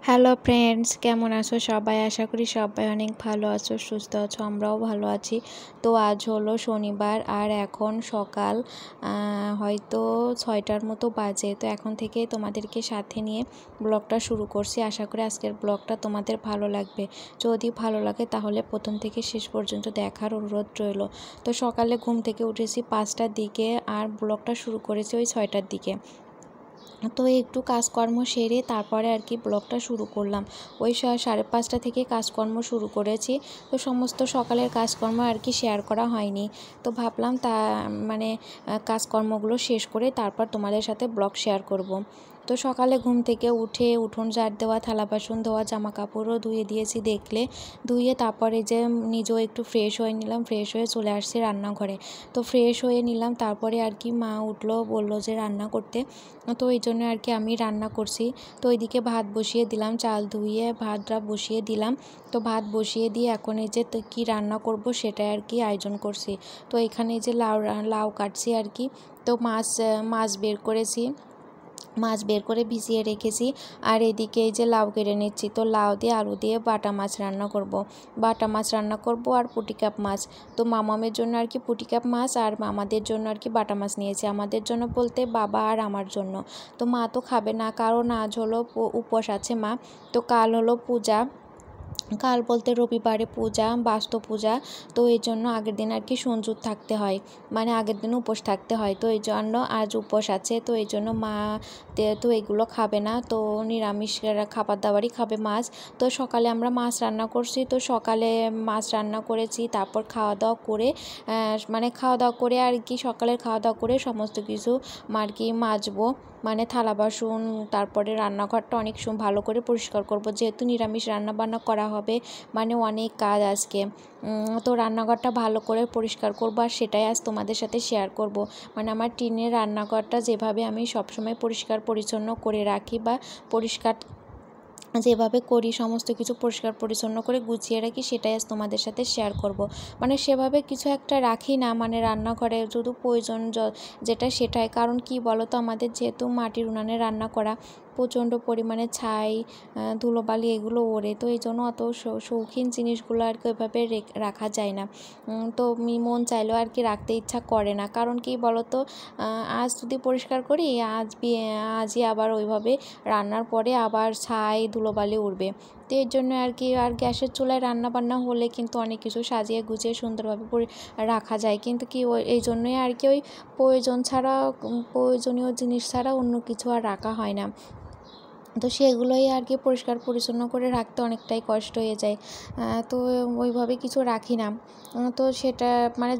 Hello friends, কেমন আছো সবাই? আশা করি সবাই অনেক ভালো আছো, সুস্থ আছো। আমরাও ভালো আছি। তো আজ হলো শনিবার আর এখন সকাল হয়তো 6টার মতো বাজে। তো এখন থেকে তোমাদেরকে সাথে নিয়ে ব্লগটা শুরু করছি। আশা করি আজকের ব্লগটা তোমাদের ভালো লাগবে। যদি ভালো লাগে তাহলে প্রথম থেকে শেষ পর্যন্ত দেখার অনুরোধ রইল। তো সকালে ঘুম থেকে উঠেছি 5টার দিকে আর ব্লগটা শুরু করেছি ওই 6টার দিকে। তো একটু কাজকর্ম সেরে তারপরে আর কি ব্লগটা শুরু করলাম। ওই 5:30 থেকে কাজকর্ম শুরু করেছি। তো সমস্ত সকালের কাজকর্ম আর কি শেয়ার করা হয়নি। তো ভাবলাম কাজকর্মগুলো শেষ করে তারপর তোমাদের সাথে ব্লগ শেয়ার করব। তো সকালে ঘুম থেকে উঠে উঠোন ঝাড় দেওয়া, থালা বাসন ধোয়া, জামা কাপড়ও ধুয়ে দিয়েছি ধুয়ে তারপরে যে নিজেও একটু ফ্রেশ হয়ে নিলাম। ফ্রেশ হয়ে চলে আসছি রান্নাঘরে। তো ফ্রেশ হয়ে নিলাম, তারপরে আর কি মা উঠলো, বললো যে রান্না করতে। তো এই জন্য আর কি আমি রান্না করছি। তো ওইদিকে ভাত বসিয়ে দিলাম, চাল ধুয়ে ভাতটা বসিয়ে দিলাম। তো ভাত বসিয়ে দিয়ে এখন এই যে কী রান্না করব সেটাই আর কি আয়োজন করছি। তো এখানে এই যে লাউ কাটছি আর কি। তো মাছ বের করে ভিজিয়ে রেখেছি। আর এদিকে এই যে লাউ কেটে নিচ্ছি। তো লাউ দিয়ে আলু দিয়ে বাটা মাছ রান্না করব আর পুঁটি কাপ মাছ। তো মামামের জন্য আর কি পুঁটি কাপ মাছ আর আমাদের জন্য আর কি বাটা মাছ নিয়েছি। আমাদের জন্য বলতে বাবা আর আমার জন্য। তো মা তো খাবে না, কারণ আজ হলো উপোস আছে মা। তো কাল হলো পূজা, কাল বলতে রবিবারে পূজা, বাস্তু পূজা। তো এই জন্য আগের দিন আর কি সঞ্জুর থাকতে হয়, মানে আগের দিন উপোস থাকতে হয়। তো এই জন্য আজ উপোস আছে। তো এই জন্য মা তো এগুলো খাবে না, তো নিরামিষ খাবার দাবারই খাবে, মাছ। তো সকালে আমরা মাছ রান্না করছি। তো সকালে মাছ রান্না করেছি, তারপর খাওয়া দাওয়া করে আর কি সকালের খাওয়া দাওয়া করে সমস্ত কিছু আর কি মাজবো, মানে থালা বাসন, তারপরে রান্নাঘরটা অনেক ভালো করে পরিষ্কার করব, যেহেতু নিরামিষ রান্না বান্না করা হবে, মানে অনেক কাজ আজকে। তো রান্নাঘরটা ভালো করে পরিষ্কার করব আর সেটাই আজ তোমাদের সাথে শেয়ার করব। মানে আমার টিনের রান্নাঘরটা যেভাবে আমি সবসময় পরিষ্কার পরিচ্ছন্ন করে রাখি, বা পরিষ্কার যেভাবে করি, সমস্ত কিছু পরিষ্কার পরিচ্ছন্ন করে গুছিয়ে রাখি, সেটাই আজ তোমাদের সাথে শেয়ার করব। মানে সেভাবে কিছু একটা রাখি না, মানে রান্নাঘরে শুধু প্রয়োজন যেটা সেটাই। কারণ কি বলো তো, আমাদের যেহেতু মাটির উনানে রান্না করা, প্রচণ্ড পরিমাণে ছাই, ধুলোবালি এগুলো ওড়ে। তো এই জন্য অত শৌখিন জিনিসগুলো আর কি ওইভাবে রাখা যায় না। তো মন চাইলেও আর কি রাখতে ইচ্ছা করে না। কারণ কি বলো তো, আজ যদি পরিষ্কার করি, আজই আবার ওইভাবে রান্নার পরে আবার ছাই ধুলোবালি উঠবে। তো এর জন্য আর কি, আর গ্যাসের চুলায় রান্না বান্না হলে কিন্তু অনেক কিছু সাজিয়ে গুছিয়ে সুন্দরভাবে রাখা যায়। কিন্তু কি এই জন্যই আর কি ওই প্রয়োজনীয় জিনিস ছাড়া অন্য কিছু আর রাখা হয় না। তো সেগুলোই আর কি পরিষ্কার পরিচ্ছন্ন করে রাখতে অনেকটাই কষ্ট হয়ে যায়। তো ওইভাবে কিছু রাখি না। তো সেটা মানে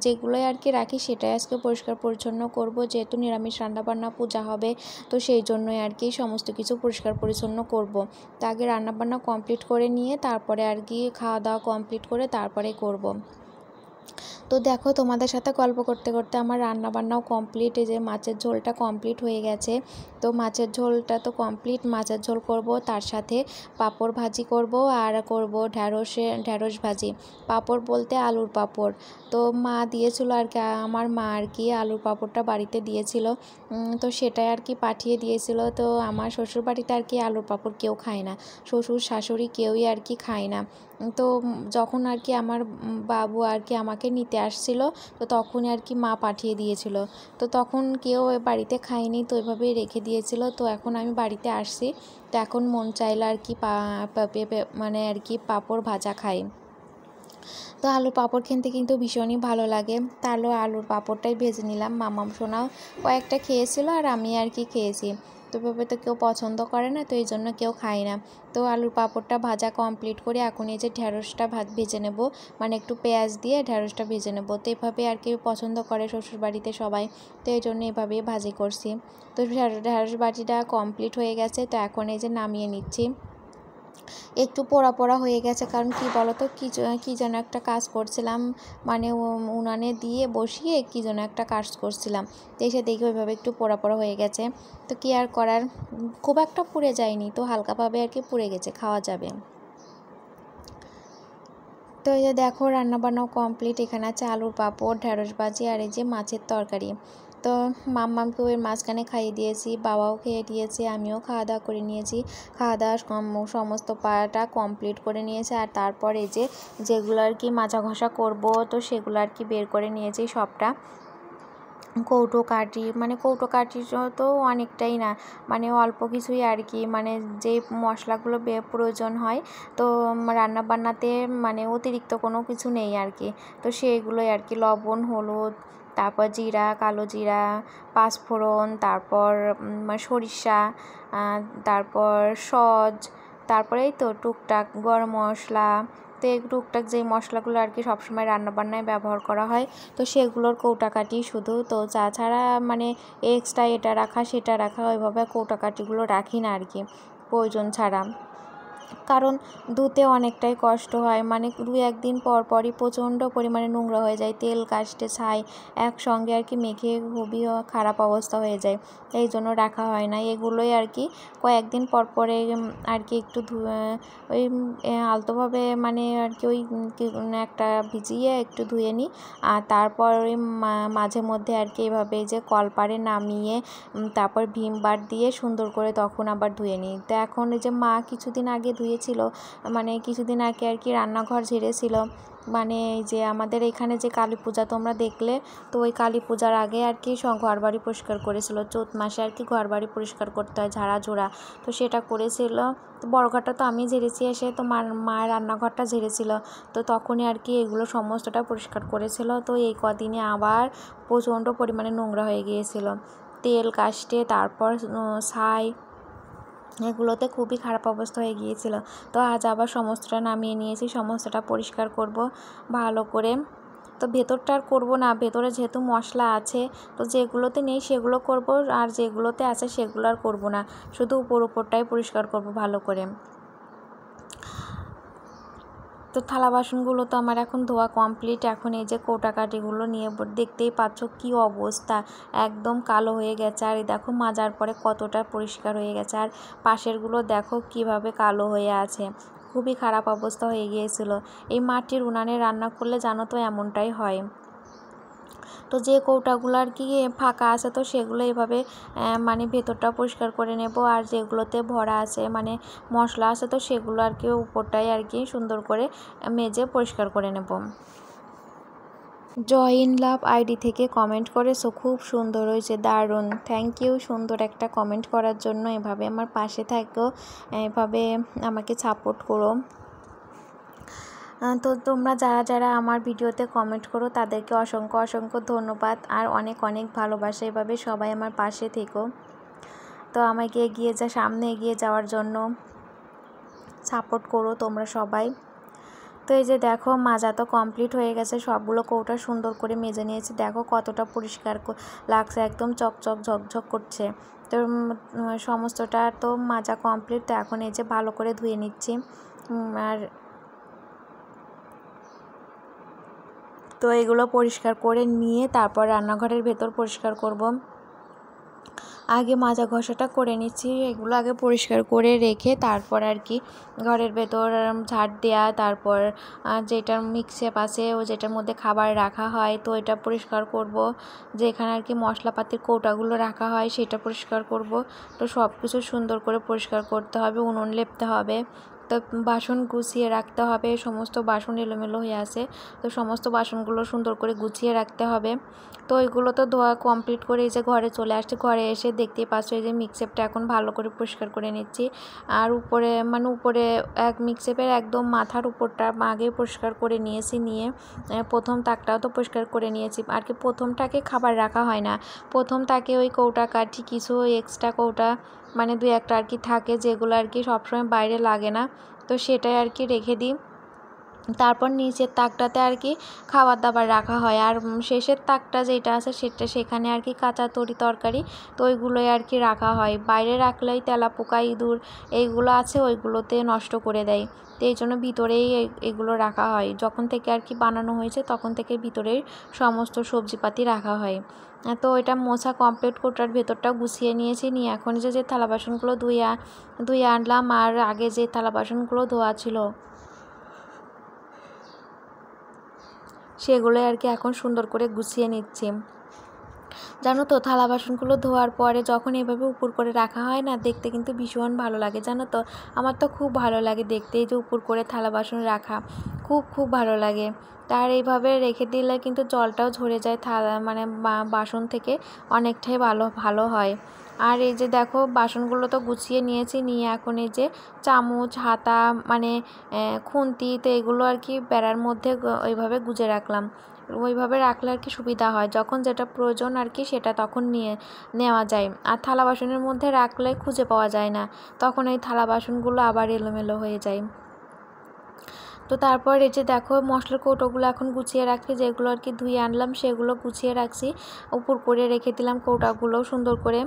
যেগুলোই আর কি রাখি সেটাই আজকে পরিষ্কার পরিচ্ছন্ন করব, যেহেতু নিরামিষ রান্নাবান্না পূজা হবে। তো সেই জন্যই আর কি সমস্ত কিছু পরিষ্কার পরিচ্ছন্ন করব। তো আগে রান্নাবান্না কমপ্লিট করে নিয়ে তারপরে আর কি খাওয়া দাওয়া কমপ্লিট করে তারপরে করব। তো দেখো, তোমাদের সাথে গল্প করতে করতে আমার রান্নাবান্নাও কমপ্লিট। এই যে মাছের ঝোলটা কমপ্লিট হয়ে গেছে। তো মাছের ঝোলটা তো কমপ্লিট, মাছের ঝোল করব, তার সাথে পাঁপড় ভাজি করব আর করব ঢ্যাঁড়স ভাজি। পাঁপড় বলতে আলুর পাঁপড়। তো মা দিয়েছিল আর কি, আমার মা আর কি আলুর পাঁপড়টা বাড়িতে দিয়েছিল। তো সেটাই আর কি পাঠিয়ে দিয়েছিল। তো আমার শ্বশুর বাড়িতে আর কি আলুর পাঁপড় কেউ খায় না, শ্বশুর শাশুড়ি কেউই আর কি খায় না। তো যখন আর কি আমার বাবু আর কি আমাকে নিতে আসছিল, তো তখনই আর কি মা পাঠিয়ে দিয়েছিল। তো তখন কেউ বাড়িতে খায়নি, তো ওইভাবেই রেখে দিয়েছিল। তো এখন আমি বাড়িতে আসছি, তো এখন মন চাইলো আর কি মানে আর কি পাঁপড় ভাজা খাই। তো আলুর পাঁপড় খেতে কিন্তু ভীষণই ভালো লাগে। তাহলে আলুর পাঁপড়টাই ভেজে নিলাম। মামাম সোনাও কয়েকটা খেয়েছিল আর আমি আর কি খেয়েছি। তো এভাবে তো কেউ পছন্দ করে না, তো এই জন্য কেউ খায় না। তো আলুর পাঁপড়টা ভাজা কমপ্লিট করে এখন এই যে ঢ্যাঁড়সটা ভেজে নেব, মানে একটু পেঁয়াজ দিয়ে ঢ্যাঁড়সটা ভেজে নেব। তো এভাবে আর কি পছন্দ করে শ্বশুরবাড়িতে সবাই, তো এই জন্য এভাবেই ভাজি করছি। তো ঢ্যাঁড়স ভাজিটা কমপ্লিট হয়ে গেছে। তো এখন এই যে নামিয়ে নিচ্ছি। একটু পোড়া পোড়া হয়ে গেছে, কারণ কি বলতো, কি যেন একটা কাজ করছিলাম, মানে উনানে দিয়ে বসিয়ে কি যেন একটা কাজ করছিলাম। তো এসে দেখি ওইভাবে একটু পোড়া পোড়া হয়ে গেছে। তো কি আর করার, খুব একটা পুড়ে যায়নি, তো হালকাভাবে আর কি পুড়ে গেছে, খাওয়া যাবে। তো এই যে দেখো রান্নাবান্নাও কমপ্লিট। এখানে আছে আলুর পাঁপড়, ঢ্যাঁড়স ভাজি আর এই যে মাছের তরকারি। তো মাম্মামকেও এর মাঝখানে খাইয়ে দিয়েছি, বাবাও খেয়ে দিয়েছে, আমিও খাওয়া দাওয়া করে নিয়েছি। খাওয়া দাওয়া সমস্ত পাটা কমপ্লিট করে নিয়েছে। আর তারপর এই যেগুলো আর কি মাজা ঘষা করবো, তো সেগুলো আর কি বের করে নিয়েছি সবটা। কৌটো কাঠি, মানে কৌটো কাঠি তো অনেকটাই না, মানে অল্প কিছুই আর কি, মানে যে মশলাগুলো প্রয়োজন হয় তো রান্নাবান্নাতে, মানে অতিরিক্ত কোনো কিছু নেই আর কি। তো সেগুলোই আর কি, লবণ, হলুদ, তারপর জিরা, কালো জিরা, পাঁচফোড়ন, তারপর সরিষা, তারপর সজ, তারপরে এই তো টুকটাক গরম মশলা। তো এই টুকটাক যেই মশলাগুলো আর কি সবসময় রান্নাবান্নায় ব্যবহার করা হয়, তো সেগুলোর কৌটাকাটি শুধু। তো তাছাড়া মানে এক্সট্রা এটা রাখা সেটা রাখা ওইভাবে কৌটাকাটিগুলো রাখি না আর কি প্রয়োজন ছাড়া, কারণ ধুতে অনেকটাই কষ্ট হয়। মানে 2-1 দিন পর পরই প্রচণ্ড পরিমাণে নোংরা হয়ে যায়, তেল, কাস্টে, ছাই একসঙ্গে আর কি মেখে খুবই খারাপ অবস্থা হয়ে যায়, এই জন্য রাখা হয় না। এগুলোই আর কি কয়েকদিন পর পরে আর কি একটু ওই আলতোভাবে মানে আর কি ওই একটা ভিজিয়ে একটু ধুয়ে নিই। আর তারপর ওই মাঝে মধ্যে আর কি এভাবে যে কলপারে নামিয়ে তারপর ভিম বার দিয়ে সুন্দর করে তখন আবার ধুয়ে নিই। তো এখন এই যে মা কিছুদিন আগে ধুয়েছিল, মানে কিছুদিন আগে আর কি রান্নাঘর ঝেড়েছিল। মানে এই যে আমাদের এখানে যে কালী পূজা তোমরা দেখলে, তো ওই কালী পূজার আগে আর কি ঘর বাড়ি পরিষ্কার করেছিল। চৈত মাসে আর কি ঘর বাড়ি পরিষ্কার করতে হয়, ঝাড়া ঝোড়া, তো সেটা করেছিল। তো বড় ঘরটা তো আমি ঝেড়েছি, এসে তো মায়ের রান্নাঘরটা ঝেড়েছিল, তো তখনই আর কি এগুলো সমস্তটা পরিষ্কার করেছিল। তো এই কদিনে আবার প্রচণ্ড পরিমাণে নোংরা হয়ে গিয়েছিল, তেল, কাস্টে, তারপর ছাই, এগুলোতে খুবই খারাপ অবস্থা হয়ে গিয়েছিল। তো আজ আবার সমস্তটা নামিয়ে নিয়েছি, সমস্তটা পরিষ্কার করব ভালো করে। তো ভেতরটা আর করবো না, ভেতরে যেহেতু মশলা আছে, তো যেগুলোতে নেই সেগুলো করব, আর যেগুলোতে আছে সেগুলো আর করবো না, শুধু উপরটাই পরিষ্কার করব ভালো করে। তো থালা বাসনগুলো তো আমার এখন ধোয়া কমপ্লিট। এখন এই যে কৌটাকাঠিগুলো নিয়ে দেখতেই পাচ্ছ কি অবস্থা, একদম কালো হয়ে গেছে। আর এই দেখো মাজার পরে কতটা পরিষ্কার হয়ে গেছে, আর পাশেরগুলো দেখো কিভাবে কালো হয়ে আছে, খুবই খারাপ অবস্থা হয়ে গিয়েছিল। এই মাটির উনানে রান্না করলে জানো তো এমনটাই হয়। তো যে কৌটাগুলো আর কি ফাঁকা আছে, তো সেগুলো এভাবে মানে ভেতরটা পরিষ্কার করে নেব, আর যেগুলোতে ভরা আছে মানে মশলা আছে, তো সেগুলো আর কি উপরটাই আর কি সুন্দর করে মেজে পরিষ্কার করে নেব। জয় ইন লাভ আইডি থেকে কমেন্ট করেছো, খুব সুন্দর হয়েছে, দারুণ, থ্যাংক ইউ সুন্দর একটা কমেন্ট করার জন্য। এভাবে আমার পাশে থাকো, এভাবে আমাকে সাপোর্ট করো। তো তোমরা যারা যারা আমার ভিডিওতে কমেন্ট করো তাদেরকে অসংখ্য অসংখ্য ধন্যবাদ, আর অনেক অনেক ভালোবাসা। এভাবে সবাই আমার পাশে থেকো, তো আমাকে সামনে এগিয়ে যাওয়ার জন্য সাপোর্ট করো তোমরা সবাই। তো এই যে দেখো মাজা তো কমপ্লিট হয়ে গেছে, সবগুলো কৌটা সুন্দর করে মেজে নিয়েছি, দেখো কতটা পরিষ্কার লাগছে, একদম চকচক ঝকঝক করছে। তো সমস্তটা তো মাজা কমপ্লিট। তো এখন এই যে ভালো করে ধুয়ে নিচ্ছি। আর তো এগুলো পরিষ্কার করে নিয়ে তারপর রান্নাঘরের ভেতর পরিষ্কার করব। আগে মাজা ঘষাটা করে নিচ্ছি, এগুলো আগে পরিষ্কার করে রেখে তারপর আর কি ঘরের ভেতর ঝাড় দেওয়া, তারপর যেটার মিক্সচার আছে ও যেটার মধ্যে খাবার রাখা হয়, তো এটা পরিষ্কার করব। যেখানে আর কি মশলাপাতির কৌটাগুলো রাখা হয় সেটা পরিষ্কার করব। তো সব কিছু সুন্দর করে পরিষ্কার করতে হবে, উনুন লেপতে হবে, তো বাসন গুছিয়ে রাখতে হবে, সমস্ত বাসন এলোমেলো হয়ে আছে, তো সমস্ত বাসনগুলো সুন্দর করে গুছিয়ে রাখতে হবে। তো ওইগুলো তো ধোয়া কমপ্লিট করে এই যে ঘরে চলে আসছে, ঘরে এসে দেখতেই পাচ্ছ এই যে মিক্সচারটা এখন ভালো করে পরিষ্কার করে নিচ্ছি। আর উপরে মিক্সচারের একদম মাথার উপরটা আগে পরিষ্কার করে নিয়েছি, নিয়ে প্রথম তাকটাও তো পরিষ্কার করে নিয়েছি। আর কি প্রথমটাকে খাবার রাখা হয় না, প্রথম তাকে ওই কৌটা কাঠি কিছু এক্সট্রা কৌটা মানে 2-1টা আর কি থাকে, যেগুলো আর কি সবসময় বাইরে লাগে না, তো সেটাই আর কি রেখে দিই। তারপর নিচের তাকটাতে আর কি খাবার দাবার রাখা হয়, আর শেষের তাকটা যেটা আছে সেখানে আর কি কাঁচা তরকারি, তো ওইগুলোই আর কি রাখা হয়। বাইরে রাখলেই তেলাপোকা, ইঁদুর এইগুলো আছে ওইগুলোতে নষ্ট করে দেয়, তো এই জন্য ভিতরেই এগুলো রাখা হয়। যখন থেকে আর কি বানানো হয়েছে তখন থেকে ভিতরেই সমস্ত সবজিপাতি রাখা হয়। তো এটা মোছা কমপ্লিট, কোটার ভেতরটা গুছিয়ে নিয়েছি, নিয়ে এখন যে থালা বাসনগুলো ধুয়ে আনলাম, আর আগে যে থালা বাসনগুলো ধোয়া ছিল সেগুলো আর কি এখন সুন্দর করে গুছিয়ে নিচ্ছি। জানো তো থালা বাসনগুলো ধোয়ার পরে যখন এভাবে উপর করে রাখা হয় না, দেখতে কিন্তু ভীষণ ভালো লাগে। জানো তো আমার তো খুব ভালো লাগে দেখতে, এই যে উপর করে থালা বাসন রাখা খুব ভালো লাগে। তার এইভাবে রেখে দিলে কিন্তু জলটাও ঝরে যায় থালা মানে বাসন থেকে, অনেকটাই ভালো হয়। আর এই যে দেখো বাসনগুলো তো গুছিয়ে নিয়েছি, নিয়ে এখন এই যে চামচ হাতা মানে খুন্তি তো এগুলো আর কি বেড়ার মধ্যে ওইভাবে গুজে রাখলাম। ওইভাবে রাখলে আর কি সুবিধা হয়, যখন যেটা প্রয়োজন আর কি সেটা তখন নেওয়া যায়। আর থালা বাসনের মধ্যে রাখলে খুঁজে পাওয়া যায় না, তখন এই থালা বাসনগুলো আবার এলোমেলো হয়ে যায়। তো তারপর এই যে দেখো মশলার কৌটোগুলো এখন গুছিয়ে রাখি, যেগুলো আর কি ধুয়ে আনলাম সেগুলো গুছিয়ে রাখছি, উপর করে রেখে দিলাম কৌটাগুলো সুন্দর করে।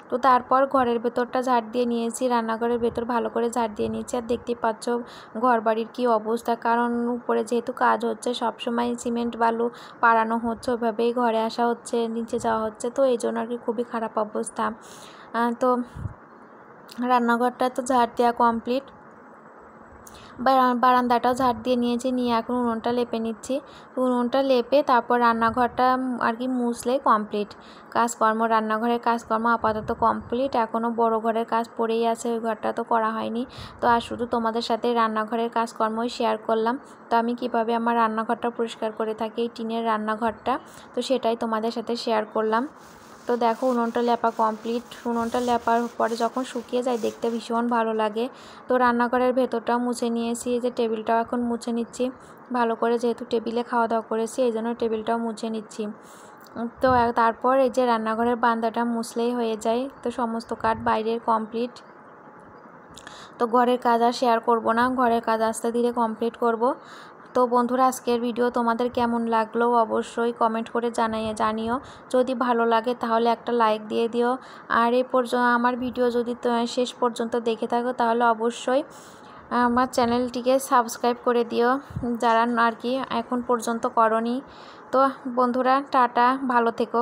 তো তারপর ঘরের ভেতরটা ঝাড় দিয়ে নিয়েছি, রান্নাঘরের ভেতর ভালো করে ঝাড় দিয়ে নিয়েছি। আর দেখতেই পাচ্ছ ঘর বাড়ির কী অবস্থা, কারণ উপরে যেহেতু কাজ হচ্ছে সবসময় সিমেন্ট বালু পাড়ানো হচ্ছে, ওইভাবেই ঘরে আসা হচ্ছে নিচে যাওয়া হচ্ছে, তো এই জন্য আর কি খুবই খারাপ অবস্থা। তো রান্নাঘরটা তো ঝাড় দেওয়া কমপ্লিট, বারান্দাটাও ঝাড় দিয়ে নিয়েছি, নিয়ে এখন উনুনটা লেপে নিচ্ছি। উনুনটা লেপে তারপর রান্নাঘরটা আর কি মুছলে কমপ্লিট কাজকর্ম, রান্নাঘরের কাজকর্ম আপাতত কমপ্লিট। এখনও বড় ঘরের কাজ পড়েই আছে, ওই ঘরটা তো করা হয়নি। তো আর শুধু তোমাদের সাথে রান্নাঘরের কাজকর্মই শেয়ার করলাম। তো আমি কিভাবে আমার রান্নাঘরটা পরিষ্কার করে থাকি, এই টিনের রান্নাঘরটা, তো সেটাই তোমাদের সাথে শেয়ার করলাম। তো দেখো উনুনটা লেপা কমপ্লিট, উনুনটা লেপার পরে যখন শুকিয়ে যায় দেখতে ভীষণ ভালো লাগে। তো রান্নাঘরের ভেতরটাও মুছে নিয়েছি, এই যে টেবিলটাও এখন মুছে নিচ্ছি ভালো করে, যেহেতু টেবিলে খাওয়া দাওয়া করেছি এই জন্য টেবিলটাও মুছে নিচ্ছি। তো তারপর এই যে রান্নাঘরের বারান্দাটা মুছলেই হয়ে যায়। তো সমস্ত কাজ বাইরের কমপ্লিট। তো ঘরের কাজ আর শেয়ার করব না, ঘরের কাজ আস্তে ধীরে কমপ্লিট করব। তো বন্ধুরা আজকের ভিডিও তোমাদের কেমন লাগলো অবশ্যই কমেন্ট করে জানিও। যদি ভালো লাগে তাহলে একটা লাইক দিয়ে দিও। আর এই পর্যন্ত আমার ভিডিও যদি শেষ পর্যন্ত দেখে থাকো তাহলে অবশ্যই আমার চ্যানেলটিকে সাবস্ক্রাইব করে দিও, যারা আর কি এখন পর্যন্ত করনি। তো বন্ধুরা টাটা, ভালো থেকো।